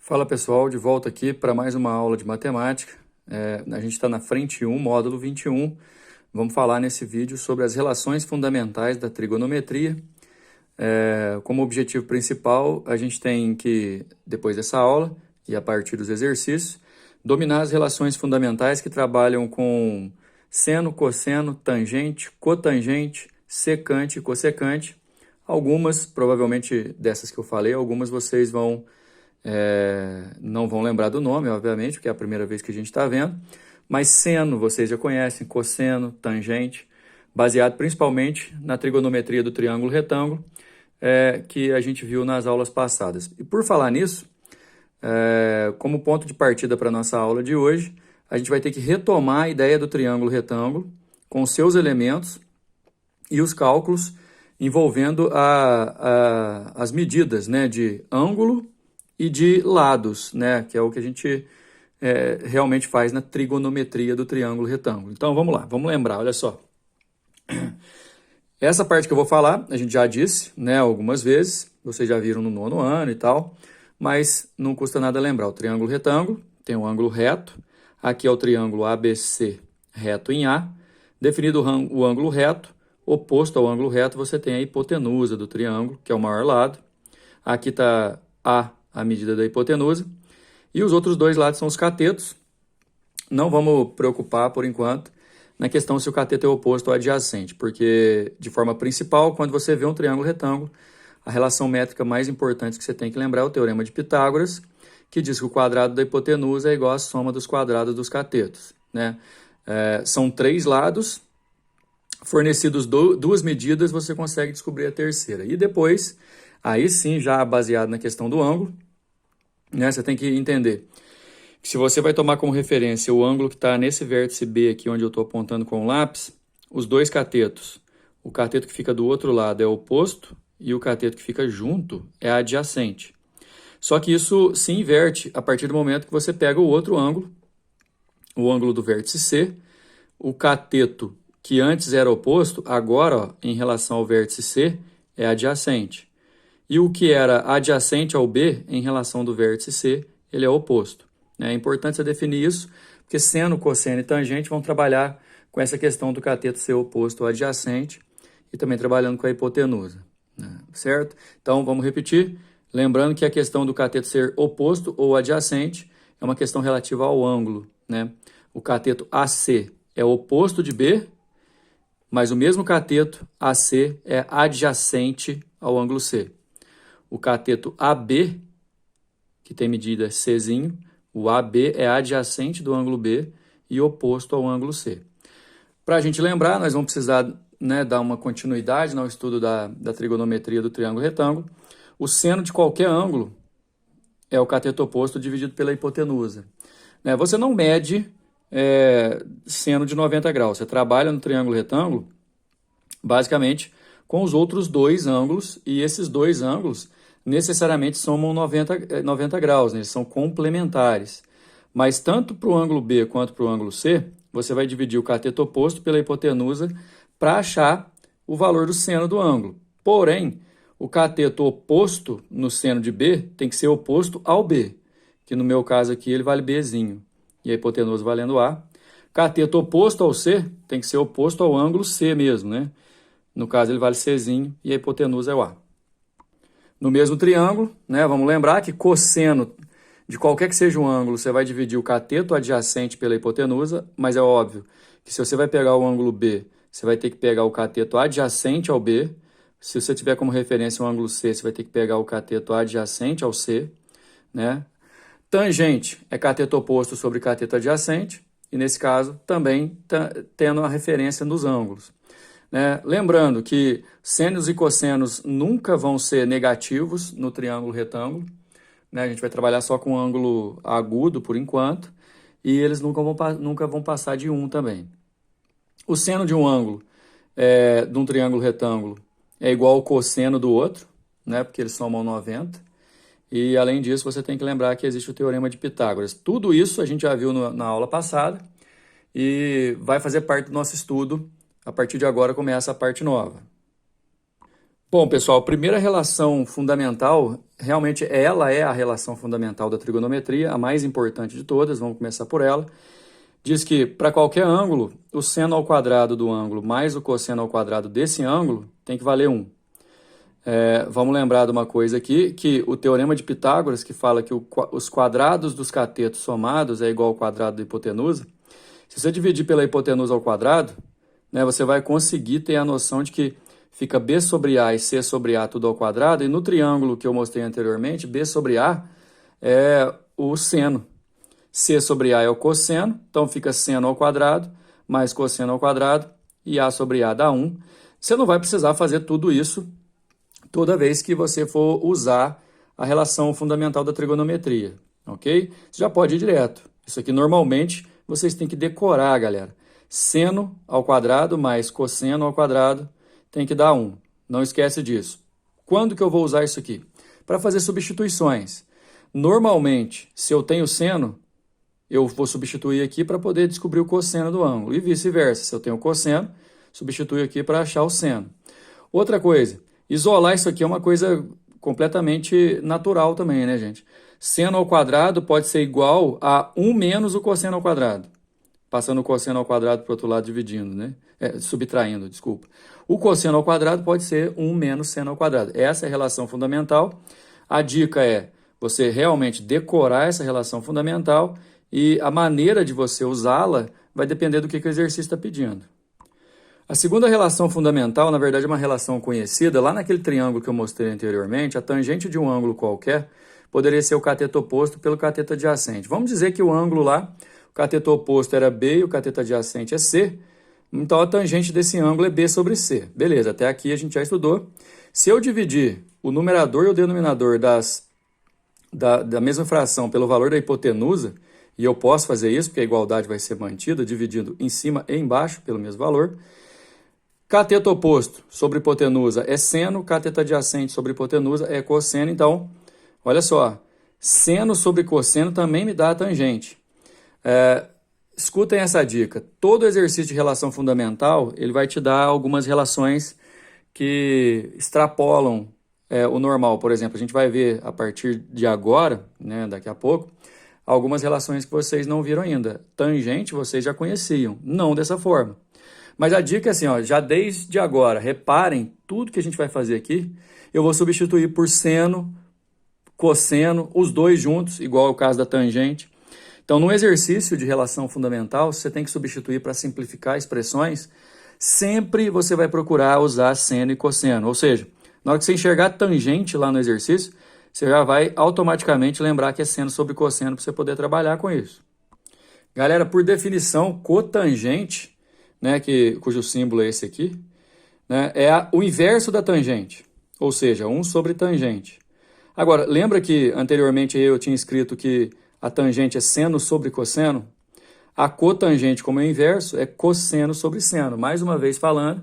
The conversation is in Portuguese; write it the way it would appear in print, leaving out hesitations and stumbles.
Fala pessoal, de volta aqui para mais uma aula de matemática. A gente está na frente 1, módulo 21. Vamos falar nesse vídeo sobre as relações fundamentais da trigonometria. Como objetivo principal, a gente tem que, depois dessa aula e a partir dos exercícios, dominar as relações fundamentais que trabalham com seno, cosseno, tangente, cotangente, secante e cossecante. Algumas, provavelmente dessas que eu falei, algumas vocês não vão lembrar do nome, obviamente, porque é a primeira vez que a gente está vendo, mas seno vocês já conhecem, cosseno, tangente, baseado principalmente na trigonometria do triângulo retângulo, que a gente viu nas aulas passadas. E por falar nisso, como ponto de partida para a nossa aula de hoje, a gente vai ter que retomar a ideia do triângulo retângulo com seus elementos e os cálculos envolvendo as medidas, né, de ângulo e de lados, né, que é o que a gente realmente faz na trigonometria do triângulo retângulo. Então vamos lá, vamos lembrar, olha só. Essa parte que eu vou falar, a gente já disse, né, algumas vezes, vocês já viram no 9º ano e tal, mas não custa nada lembrar. O triângulo retângulo tem um ângulo reto, aqui é o triângulo ABC reto em A, definido o ângulo reto, oposto ao ângulo reto você tem a hipotenusa do triângulo, que é o maior lado, aqui está a medida da hipotenusa, e os outros dois lados são os catetos. Não vamos preocupar, por enquanto, na questão se o cateto é oposto ou adjacente, porque, de forma principal, quando você vê um triângulo retângulo, a relação métrica mais importante que você tem que lembrar é o Teorema de Pitágoras, que diz que o quadrado da hipotenusa é igual à soma dos quadrados dos catetos, né? São 3 lados, fornecidos duas medidas, você consegue descobrir a terceira. E depois, aí sim, já baseado na questão do ângulo, né, você tem que entender que se você vai tomar como referência o ângulo que está nesse vértice B aqui, onde eu estou apontando com o lápis, os dois catetos, o cateto que fica do outro lado é oposto e o cateto que fica junto é adjacente. Só que isso se inverte a partir do momento que você pega o outro ângulo, o ângulo do vértice C, o cateto que antes era oposto, agora, ó, em relação ao vértice C, é adjacente. E o que era adjacente ao B, em relação do vértice C, ele é oposto. É importante você definir isso, porque seno, cosseno e tangente vão trabalhar com essa questão do cateto ser oposto ou adjacente e também trabalhando com a hipotenusa, né? Certo? Então, vamos repetir. Lembrando que a questão do cateto ser oposto ou adjacente é uma questão relativa ao ângulo, né? O cateto AC é oposto de B, mas o mesmo cateto AC é adjacente ao ângulo C. O cateto AB, que tem medida Czinho, o AB é adjacente do ângulo B e oposto ao ângulo C. Para a gente lembrar, nós vamos precisar, né, dar uma continuidade no estudo da trigonometria do triângulo retângulo. O seno de qualquer ângulo é o cateto oposto dividido pela hipotenusa. Você não mede seno de 90 graus, você trabalha no triângulo retângulo basicamente com os outros dois ângulos, e esses dois ângulos necessariamente somam 90 graus, né? Eles são complementares. Mas tanto para o ângulo B quanto para o ângulo C, você vai dividir o cateto oposto pela hipotenusa para achar o valor do seno do ângulo. Porém, o cateto oposto no seno de B tem que ser oposto ao B, que no meu caso aqui ele vale Bzinho, e a hipotenusa valendo A. Cateto oposto ao C tem que ser oposto ao ângulo C mesmo, né? No caso ele vale Czinho e a hipotenusa é o A. No mesmo triângulo, né, vamos lembrar que cosseno de qualquer que seja um ângulo, você vai dividir o cateto adjacente pela hipotenusa, mas é óbvio que se você vai pegar o ângulo B, você vai ter que pegar o cateto adjacente ao B. Se você tiver como referência o ângulo C, você vai ter que pegar o cateto adjacente ao C, né? Tangente é cateto oposto sobre cateto adjacente, e nesse caso também tendo a referência nos ângulos. Lembrando que senos e cossenos nunca vão ser negativos no triângulo retângulo, né? A gente vai trabalhar só com ângulo agudo por enquanto, e eles nunca vão passar de 1 também. O seno de um ângulo de um triângulo retângulo é igual ao cosseno do outro, né? Porque eles somam 90. E além disso, você tem que lembrar que existe o Teorema de Pitágoras. Tudo isso a gente já viu na aula passada e vai fazer parte do nosso estudo. A partir de agora começa a parte nova. Bom, pessoal, a primeira relação fundamental, realmente ela é a relação fundamental da trigonometria, a mais importante de todas, vamos começar por ela. Diz que para qualquer ângulo, o seno ao quadrado do ângulo mais o cosseno ao quadrado desse ângulo tem que valer 1. Vamos lembrar de uma coisa aqui, que o teorema de Pitágoras, que fala que os quadrados dos catetos somados é igual ao quadrado da hipotenusa, se você dividir pela hipotenusa ao quadrado, né, você vai conseguir ter a noção de que fica B sobre A e C sobre A tudo ao quadrado, e no triângulo que eu mostrei anteriormente, B sobre A é o seno. C sobre A é o cosseno, então fica seno ao quadrado, mais cosseno ao quadrado, e A sobre A dá 1. Você não vai precisar fazer tudo isso toda vez que você for usar a relação fundamental da trigonometria, ok? Você já pode ir direto. Isso aqui normalmente vocês têm que decorar, galera. Seno ao quadrado mais cosseno ao quadrado tem que dar 1. Não esquece disso. Quando que eu vou usar isso aqui? Para fazer substituições. Normalmente, se eu tenho seno, eu vou substituir aqui para poder descobrir o cosseno do ângulo. E vice-versa. Se eu tenho cosseno, substituo aqui para achar o seno. Outra coisa, isolar isso aqui é uma coisa completamente natural também, né, gente? Seno ao quadrado pode ser igual a 1 menos o cosseno ao quadrado. Passando o cosseno ao quadrado para o outro lado, dividindo, né? Subtraindo, desculpa. O cosseno ao quadrado pode ser 1 menos seno ao quadrado. Essa é a relação fundamental. A dica é você realmente decorar essa relação fundamental e a maneira de você usá-la vai depender do que o exercício está pedindo. A segunda relação fundamental, na verdade, é uma relação conhecida. Lá naquele triângulo que eu mostrei anteriormente, a tangente de um ângulo qualquer poderia ser o cateto oposto pelo cateto adjacente. Vamos dizer que o ângulo lá, o cateto oposto era B e o cateto adjacente é C. Então, a tangente desse ângulo é B sobre C. Beleza, até aqui a gente já estudou. Se eu dividir o numerador e o denominador da mesma fração pelo valor da hipotenusa, e eu posso fazer isso porque a igualdade vai ser mantida, dividindo em cima e embaixo pelo mesmo valor. Cateto oposto sobre hipotenusa é seno, cateto adjacente sobre hipotenusa é cosseno. Então, olha só, seno sobre cosseno também me dá a tangente. Escutem essa dica. Todo exercício de relação fundamental, ele vai te dar algumas relações que extrapolam o normal. Por exemplo, a gente vai ver a partir de agora, né, daqui a pouco, algumas relações que vocês não viram ainda. Tangente vocês já conheciam, não dessa forma. Mas a dica é assim, ó, já desde agora, reparem, tudo que a gente vai fazer aqui, eu vou substituir por seno, cosseno, os dois juntos, igual é o caso da tangente. Então, no exercício de relação fundamental, você tem que substituir para simplificar expressões, sempre você vai procurar usar seno e cosseno. Ou seja, na hora que você enxergar tangente lá no exercício, você já vai automaticamente lembrar que é seno sobre cosseno para você poder trabalhar com isso. Galera, por definição, cotangente, né, cujo símbolo é esse aqui, né, é o inverso da tangente, ou seja, 1 sobre tangente. Agora, lembra que anteriormente eu tinha escrito que a tangente é seno sobre cosseno? A cotangente, como é o inverso, é cosseno sobre seno. Mais uma vez falando,